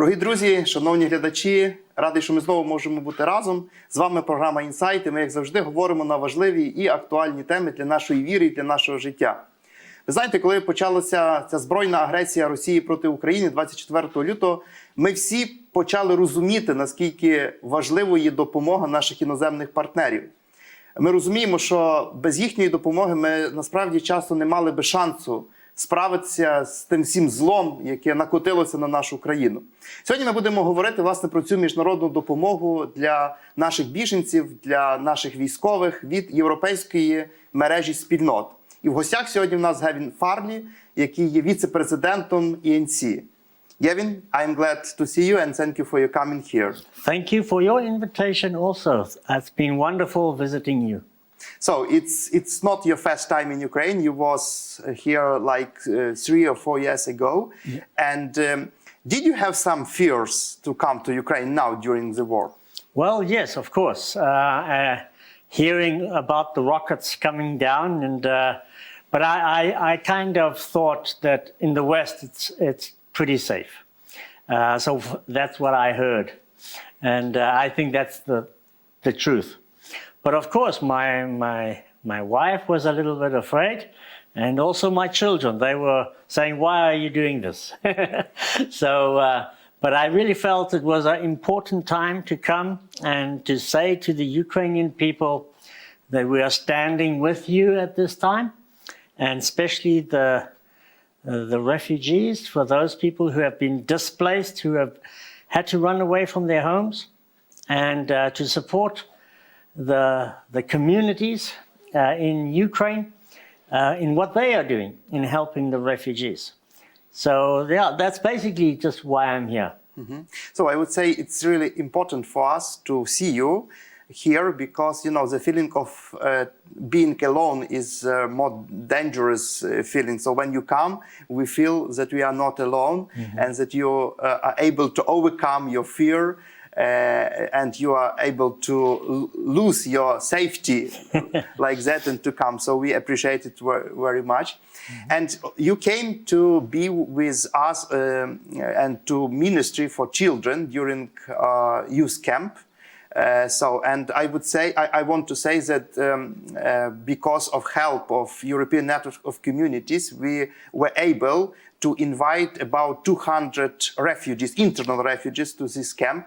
Дорогі друзі, шановні глядачі, радий, що ми знову можемо бути разом. З вами програма «Інсайти». Ми, як завжди, говоримо на важливі і актуальні теми для нашої віри і для нашого життя. Ви знаєте, коли почалася ця збройна агресія Росії проти України 24 лютого, ми всі почали розуміти, наскільки важливою є допомога наших іноземних партнерів. Ми розуміємо, що без їхньої допомоги ми насправді часто не мали би шансу справитися з тим всім злом, яке накотилося на нашу країну. Сьогодні ми будемо говорити, власне, про цю міжнародну допомогу для наших біженців, для наших військових від європейської мережі спільнот. І в гостях сьогодні в нас Гавін Фарлі, який є віце-президентом ЕНС. Gavin, I'm glad to see you and thank you for your coming here. Thank you for your invitation also. It's been wonderful visiting you. So it's not your first time in Ukraine. You was here like 3 or 4 years ago. Yeah. And did you have some fears to come to Ukraine now during the war? Well, yes, of course. Hearing about the rockets coming down, but I kind of thought that in the West it's pretty safe. So that's what I heard, and I think that's the truth. But of course, my wife was a little bit afraid, and also my children. They were saying, "Why are you doing this?" So, but I really felt it was an important time to come and to say to the Ukrainian people that we are standing with you at this time, and especially the refugees, for those people who have been displaced, who have had to run away from their homes, and to support the communities in Ukraine in what they are doing in helping the refugees. So yeah, that's basically just why I'm here. Mm-hmm. So I would say it's really important for us to see you here because, you know, the feeling of being alone is a more dangerous feeling. So when you come, we feel that we are not alone, and that you are able to overcome your fear, and you are able to lose your safety like that and to come. So we appreciate it very much. And you came to be with us and to ministry for children during youth camp. And I would say, I want to say that because of help of European Network of Communities, we were able to invite about 200 refugees, internal refugees, to this camp.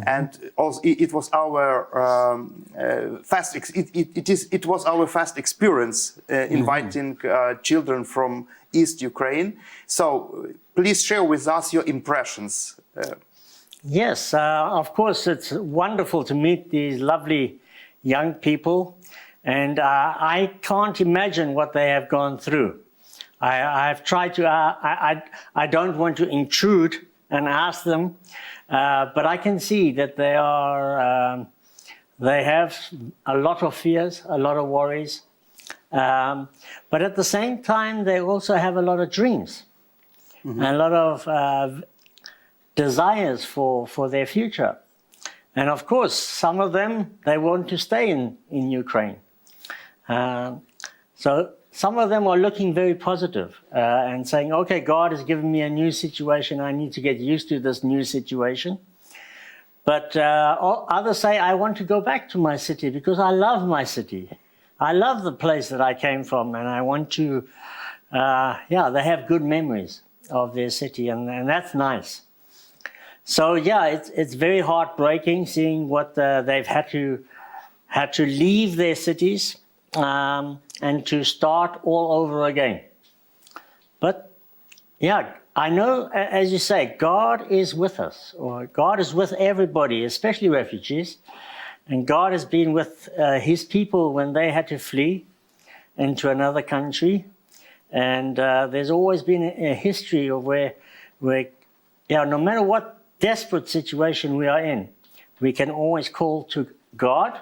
And also, it was our first experience inviting children from East Ukraine. So please share with us your impressions. Yes, of course, it's wonderful to meet these lovely young people, and I can't imagine what they have gone through. I've tried to, I don't want to intrude and ask them, but I can see that they have a lot of fears, a lot of worries, but at the same time, they also have a lot of dreams, a lot of desires for their future. And of course, some of them, they want to stay in Ukraine. So some of them are looking very positive and saying, okay, God has given me a new situation. I need to get used to this new situation. But others say, I want to go back to my city because I love my city. I love the place that I came from, and I want to, they have good memories of their city, and that's nice. So yeah, it's very heartbreaking seeing what they've had to leave their cities and to start all over again. But yeah, I know, as you say, God is with us, or God is with everybody, especially refugees. And God has been with His people when they had to flee into another country. And there's always been a history of where no matter what desperate situation we are in, we can always call to God,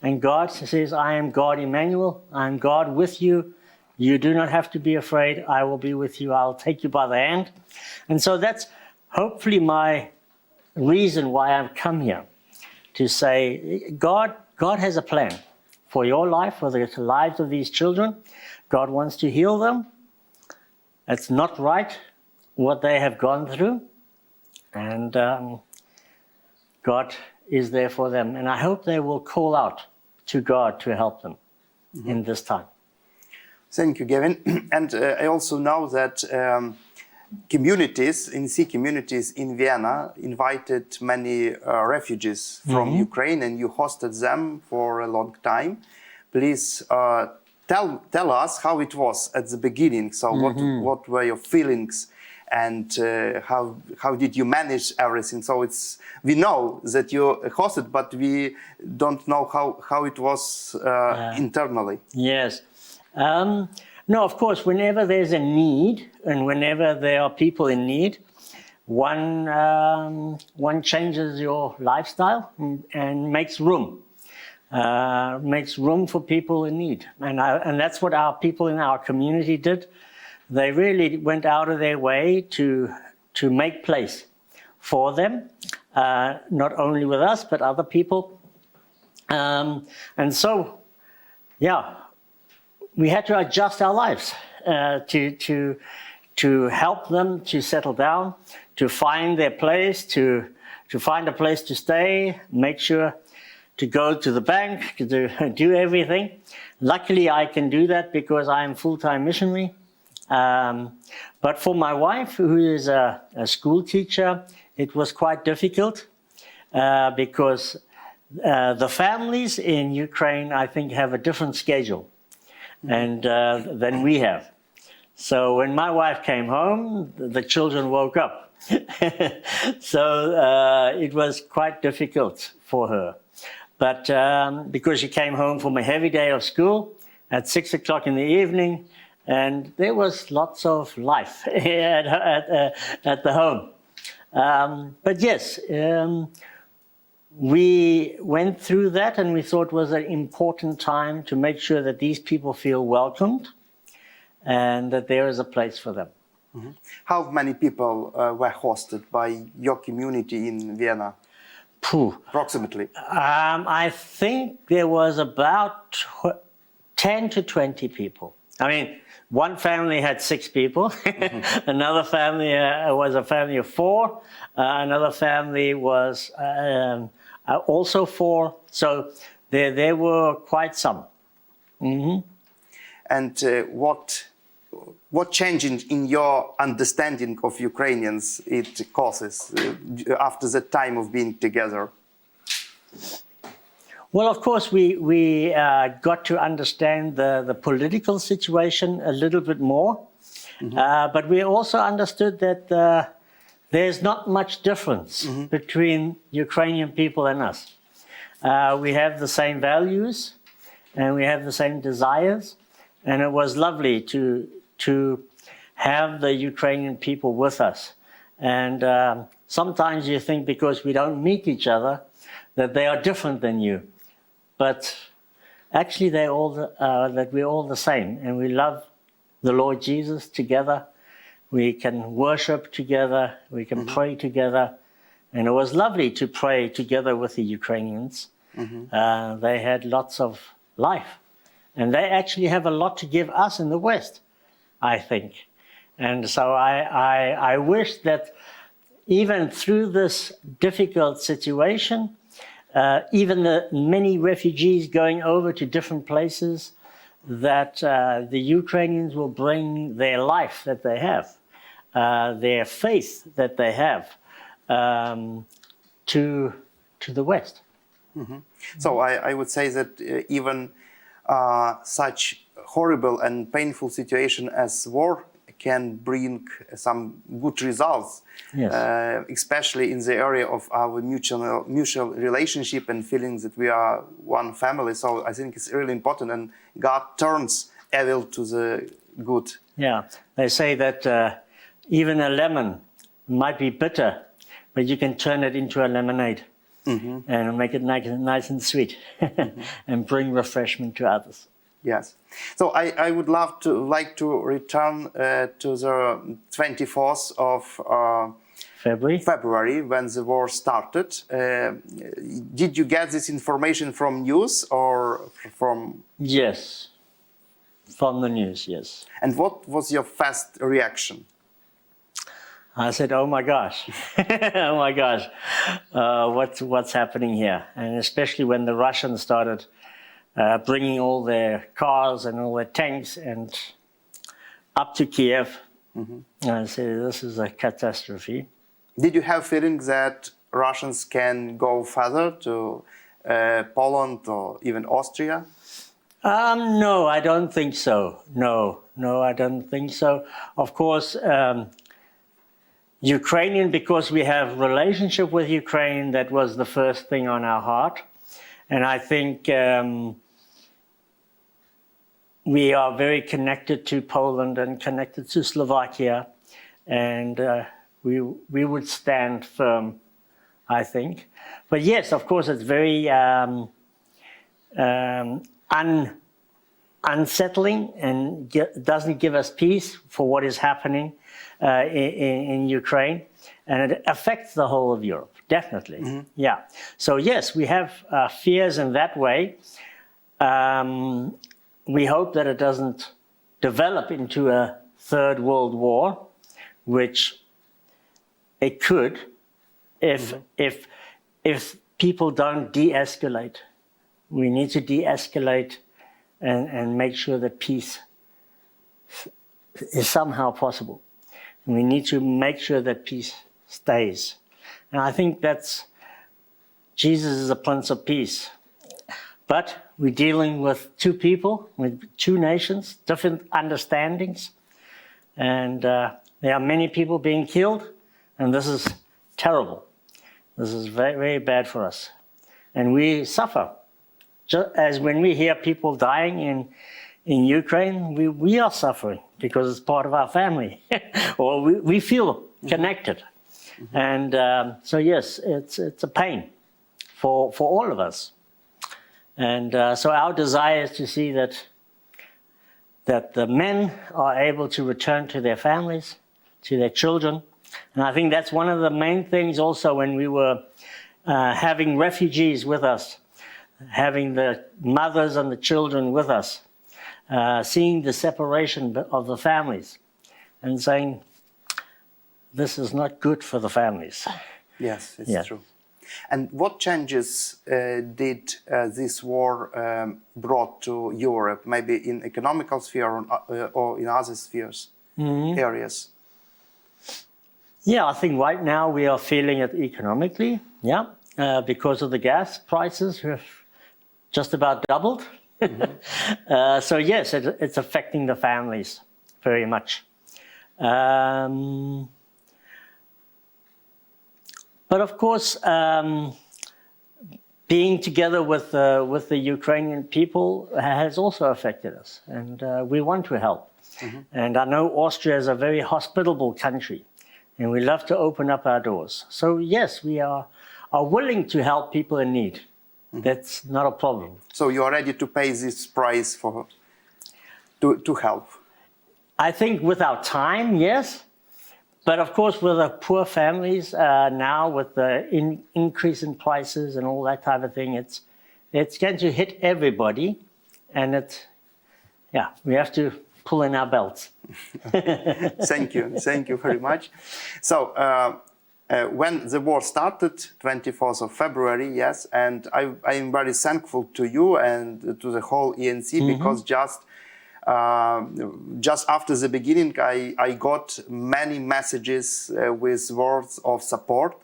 and God says, I am God Emmanuel, I am God with you. You do not have to be afraid. I will be with you. I'll take you by the hand. And so that's hopefully my reason why I've come here, to say God has a plan for your life, for the lives of these children. God wants to heal them. It's not right what they have gone through. And God is there for them. And I hope they will call out to God to help them in this time. Thank you, Gavin. And I also know that communities, NC communities in Vienna, invited many refugees from Ukraine, and you hosted them for a long time. Please tell us how it was at the beginning. So what were your feelings, and how did you manage everything? So we know that you hosted, but we don't know how it was internally. Yes. No, of course, whenever there's a need and whenever there are people in need, one changes your lifestyle and makes room for people in need. And that's what our people in our community did. They really went out of their way to make place for them, not only with us, but other people. And so, yeah, we had to adjust our lives to help them to settle down, to find their place, to find a place to stay, make sure to go to the bank, to do everything. Luckily, I can do that because I'm full-time missionary. But for my wife, who is a school teacher, it was quite difficult because the families in Ukraine, I think, have a different schedule and than we have. So when my wife came home, the children woke up. So it was quite difficult for her. But because she came home from a heavy day of school at 6 o'clock in the evening, and there was lots of life at the home. But yes, we went through that, and we thought it was an important time to make sure that these people feel welcomed and that there is a place for them. How many people were hosted by your community in Vienna? Approximately. I think there was about 10 to 20 people. I mean, one family had 6 people. Another family was a family of 4. Another family was also 4. So there were quite some. And what change in your understanding of Ukrainians it causes after the time of being together? Well, of course, we got to understand the political situation a little bit more, but we also understood that there's not much difference between Ukrainian people and us. We have the same values, and we have the same desires, and it was lovely to have the Ukrainian people with us. And sometimes you think because we don't meet each other that they are different than you. But actually, that we're all the same, and we love the Lord Jesus together. We can worship together. We can pray together, and it was lovely to pray together with the Ukrainians. They had lots of life, and they actually have a lot to give us in the West, I think. And so I wish that even through this difficult situation, even the many refugees going over to different places, that the Ukrainians will bring their life that they have, their faith that they have, to the West. So I would say that even such horrible and painful situation as war can bring some good results, especially in the area of our mutual relationship and feeling that we are one family. So I think it's really important, and God turns evil to the good. Yeah, they say that even a lemon might be bitter, but you can turn it into a lemonade and make it nice and sweet and bring refreshment to others. Yes. So I would like to return to the 24th of February when the war started. Did you get this information from news or from? Yes, from the news, yes. And what was your first reaction? I said, "Oh my gosh, oh my gosh, what's happening here?" And especially when the Russians started bringing all their cars and all their tanks and up to Kiev, I said, "This is a catastrophe." Did you have feelings that Russians can go further to Poland or even Austria? No, I don't think so. No, I don't think so. Of course, Ukrainian, because we have relationship with Ukraine, that was the first thing on our heart. And I think we are very connected to Poland and connected to Slovakia. And we would stand firm, I think. But yes, of course, it's very unsettling and doesn't give us peace for what is happening in Ukraine, and it affects the whole of Europe, definitely. Yeah. So yes, we have fears in that way. We hope that it doesn't develop into a third world war, which it could if people don't de-escalate. We need to de-escalate and make sure that peace is somehow possible. We need to make sure that peace stays. And I think that's, Jesus is the Prince of Peace. But we're dealing with two people, with two nations, different understandings. And there are many people being killed, and this is terrible. This is very, very bad for us. And we suffer. Just as when we hear people dying in Ukraine, we are suffering because it's part of our family, or we feel connected. And so yes, it's a pain for all of us. And so our desire is to see that the men are able to return to their families, to their children. And I think that's one of the main things also when we were having refugees with us, having the mothers and the children with us, seeing the separation of the families and saying, this is not good for the families. Yes, it's true. And what changes did this war brought to Europe, maybe in economical sphere or in other spheres, areas? Yeah, I think right now we are feeling it economically, because of the gas prices have just about doubled. So yes, it's affecting the families very much. But of course, being together with the Ukrainian people has also affected us, and we want to help. And I know Austria is a very hospitable country, and we love to open up our doors. So yes, we are willing to help people in need. That's not a problem. So you are ready to pay this price to help? I think with our time, yes. But of course, with the poor families now, with the increase in prices and all that type of thing, it's going to hit everybody, and we have to pull in our belts. Thank you very much. So when the war started, 24th of February, yes, and I am very thankful to you and to the whole ENC because just after the beginning, I got many messages with words of support,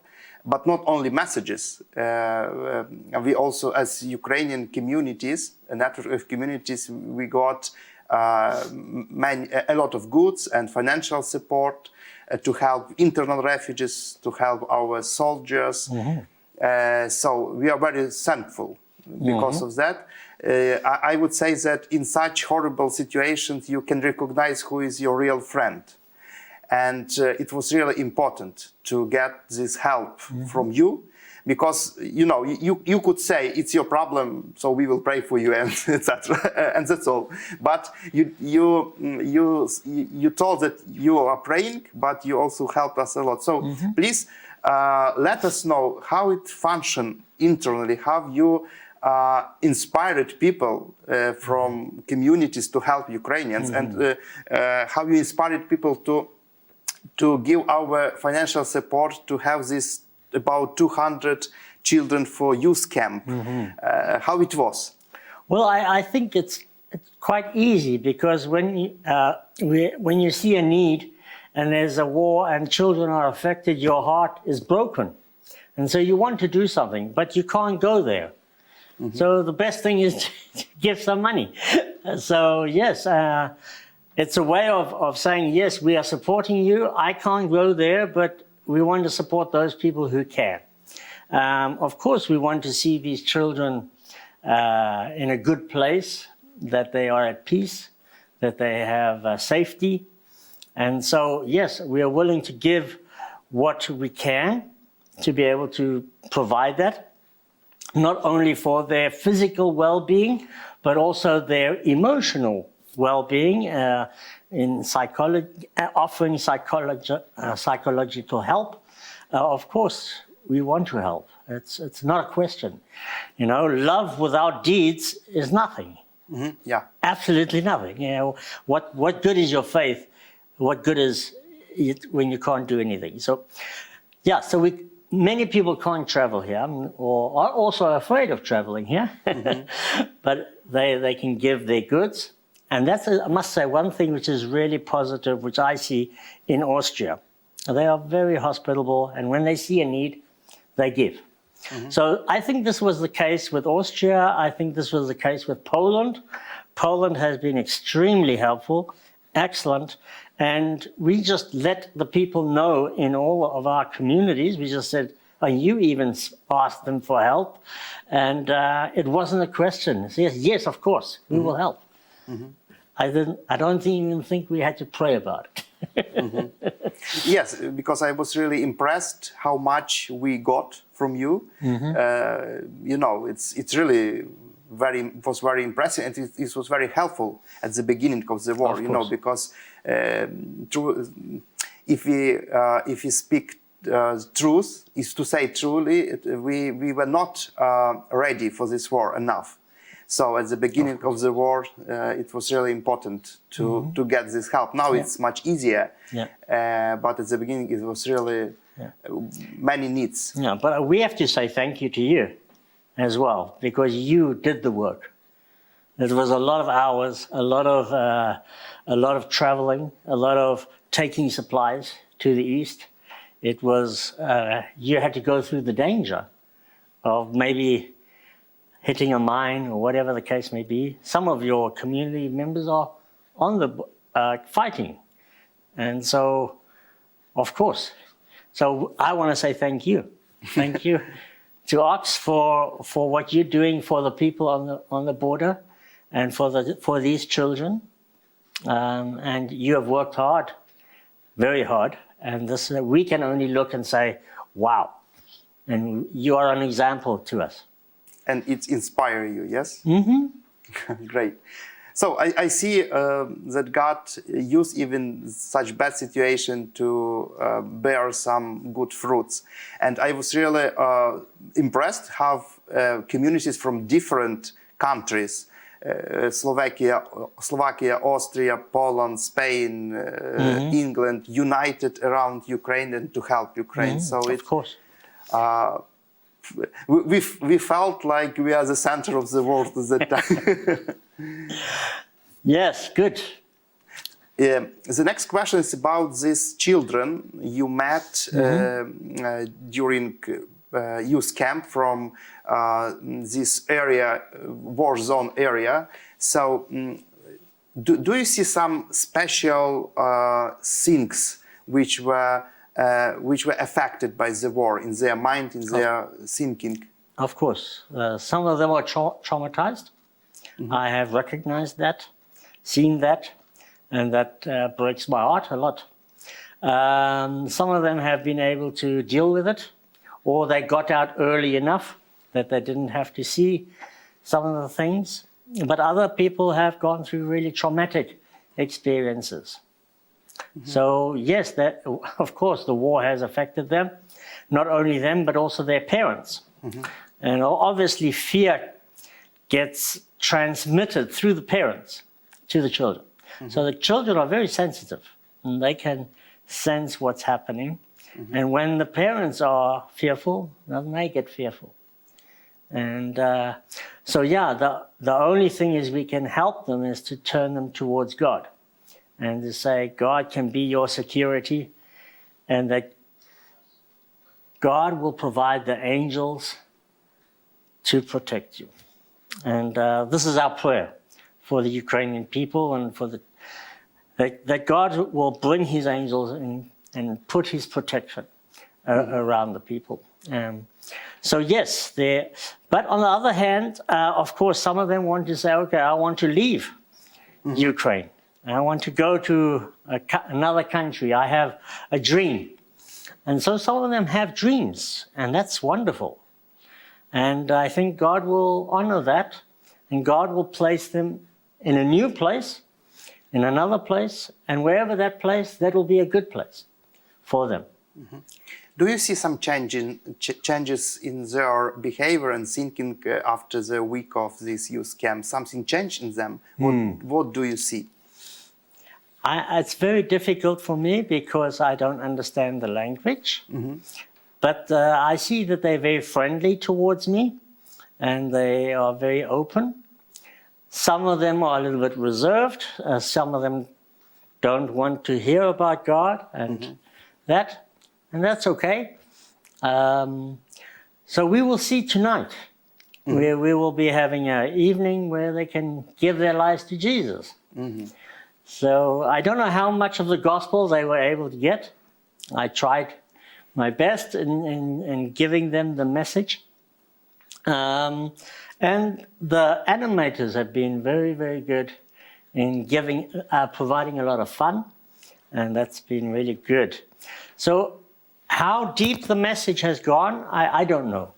but not only messages. We also, as Ukrainian communities, a network of communities, we got a lot of goods and financial support to help internal refugees, to help our soldiers. So we are very thankful because of that. I would say that in such horrible situations, you can recognize who is your real friend. And it was really important to get this help from you, because, you know, you could say it's your problem, so we will pray for you, and etc. And that's all. But you told that you are praying, but you also helped us a lot. So please let us know how it functioned internally, how you inspired people from communities to help Ukrainians, and how you inspired people to give our financial support to have this about 200 children for youth camp. How it was? Well, I think it's quite easy, because when you see a need and there's a war and children are affected, your heart is broken. And so you want to do something, but you can't go there. So the best thing is to give some money. So yes, it's a way of saying, yes, we are supporting you. I can't go there, but we want to support those people who can. Of course, we want to see these children in a good place, that they are at peace, that they have safety. And so, yes, we are willing to give what we can to be able to provide that, not only for their physical well-being, but also their emotional well-being, in offering psychological help. Of course, we want to help. It's not a question. You know, love without deeds is nothing. Yeah. Absolutely nothing. You know, what good is your faith? What good is it when you can't do anything? So, yeah. So many people can't travel here, or are also afraid of traveling here, but they can give their goods. And that's, I must say, one thing which is really positive, which I see in Austria. They are very hospitable, and when they see a need, they give. So I think this was the case with Austria. I think this was the case with Poland. Poland has been extremely helpful, excellent. And we just let the people know in all of our communities. We just said, and you even asked them for help. And it wasn't a question. Yes, of course, we will help. I don't even think we had to pray about it. Yes, because I was really impressed how much we got from you. You know, it's really was very impressive, and it was very helpful at the beginning of the war. You know, because if we speak truth, is to say truly, we were not ready for this war enough. So at the beginning of the war, it was really important to get this help. Now it's much easier, but at the beginning it was really many needs. Yeah, but we have to say thank you to you as well, because you did the work. It was a lot of hours, a lot of traveling, a lot of taking supplies to the east. It was you had to go through the danger of maybe hitting a mine or whatever the case may be. Some of your community members are on the fighting, and so, of course. So I want to say thank you to Ox for what you're doing for the people on the border, and for these children. And you have worked hard, very hard. And this we can only look and say, wow. And you are an example to us. And it inspires you, yes? Great. So I see that God used even such bad situation to bear some good fruits. And I was really impressed how communities from different countries, Slovakia, Austria, Poland, Spain, England, united around Ukraine and to help Ukraine. So of course. We felt like we are the center of the world at that time. Yes, good. The next question is about these children you met during youth camp from this area, war zone area. So do you see some special things which were affected by the war in their mind, in their thinking? Of course. Some of them are traumatized. I have recognized that, seen that, and that breaks my heart a lot. Some of them have been able to deal with it, or they got out early enough that they didn't have to see some of the things. But other people have gone through really traumatic experiences. So yes, that of course the war has affected them, not only them but also their parents. And obviously fear gets transmitted through the parents to the children. So the children are very sensitive, and they can sense what's happening. And when the parents are fearful, then they get fearful. And so, yeah, the only thing is we can help them is to turn them towards God and to say, God can be your security, and that God will provide the angels to protect you. And this is our prayer for the Ukrainian people, and for that God will bring his angels and put his protection around the people. So yes, but on the other hand, of course, some of them want to say, okay, I want to leave Ukraine. I want to go to another country. I have a dream. And so some of them have dreams, and that's wonderful. And I think God will honor that, and God will place them in a new place, in another place, and wherever that place, that will be a good place for them. Do you see some changes in their behavior and thinking after the week of this youth camp? Something changed in them? What do you see? It's very difficult for me because I don't understand the language. But I see that they're very friendly towards me, and they are very open. Some of them are a little bit reserved. Some of them don't want to hear about God, and that's okay. So we will see tonight. We will be having an evening where they can give their lives to Jesus. So I don't know how much of the gospel they were able to get. I tried my best in giving them the message. And the animators have been very, very good in providing a lot of fun, and that's been really good. So how deep the message has gone, I don't know.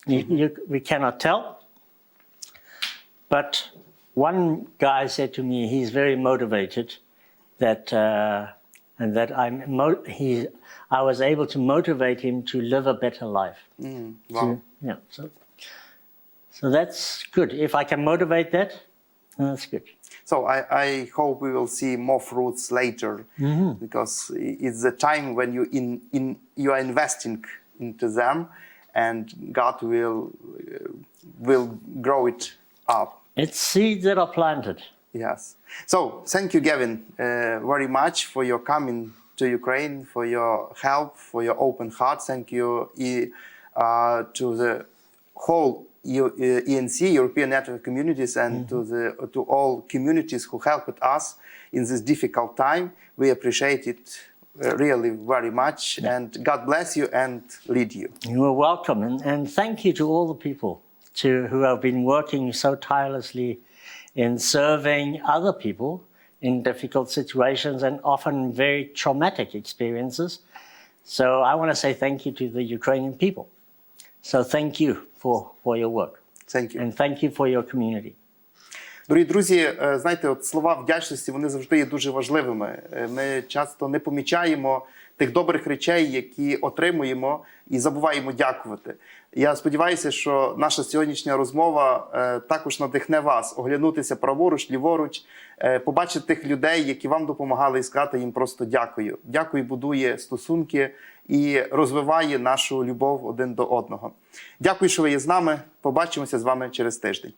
We cannot tell. But one guy said to me he's very motivated, and that I was able to motivate him to live a better life. Wow. So that's good. If I can motivate that, that's good. So I hope we will see more fruits later, because it's the time when you are investing into them, and God will grow it up. It's seeds that are planted. Yes. So thank you, Gavin, very much for your coming to Ukraine, for your help, for your open heart. Thank you to the whole ENC, European Network of Communities, and to all communities who helped us in this difficult time. We appreciate it really very much, and God bless you and lead you. You are welcome, and thank you to all the people who have been working so tirelessly in serving other people in difficult situations and often very traumatic experiences. So I want to say thank you to the Ukrainian people. So thank you for your work. Thank you. And thank you for your community. Дорогі друзі, знаєте, от слова вдячності, вони завжди є дуже важливими. Ми часто не помічаємо тих добрих речей, які отримуємо, і забуваємо дякувати. Я сподіваюся, що наша сьогоднішня розмова також надихне вас оглянутися праворуч, ліворуч, побачити тих людей, які вам допомагали, і сказати їм просто дякую. Дякую будує стосунки і розвиває нашу любов один до одного. Дякую, що ви є з нами. Побачимося з вами через тиждень.